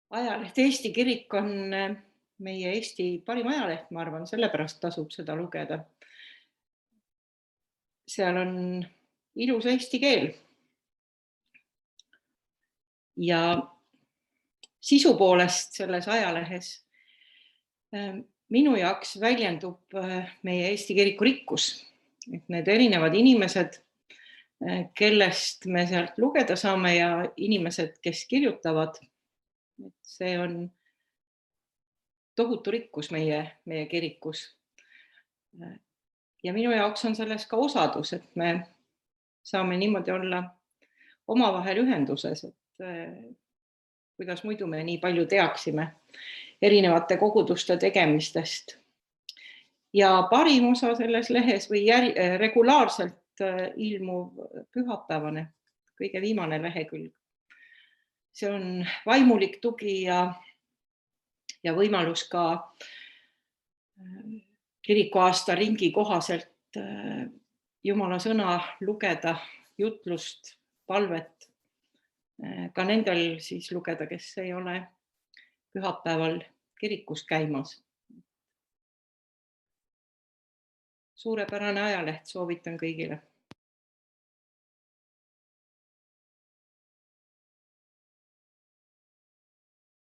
Ajaleht Eesti Kirik on meie Eesti parim ajaleht, ma arvan, sellepärast tasub seda lugeda. Seal on ilus eesti keel. Ja sisu poolest selles ajalehes minu jaoks väljendub meie Eesti Kiriku rikkus. Et need erinevad inimesed, kellest me sealt lugeda saame ja inimesed, kes kirjutavad, et see on tohutu rikkus meie kirikus. Ja minu jaoks on selles ka osadus, et me saame niimoodi olla omavahel ühenduses, et kuidas muidu me nii palju teaksime erinevate koguduste tegemistest. Ja parim osa selles lehes või regulaarselt ilmuv pühapäevane, kõige viimane lehekülg. See on vaimulik tugi ja võimalus ka kirikuaasta ringi kohaselt Jumala sõna lugeda, jutlust, palvet, ka nendel siis lugeda, kes ei ole pühapäeval kirikus käimas. Suurepärane ajaleht, soovitan kõigile.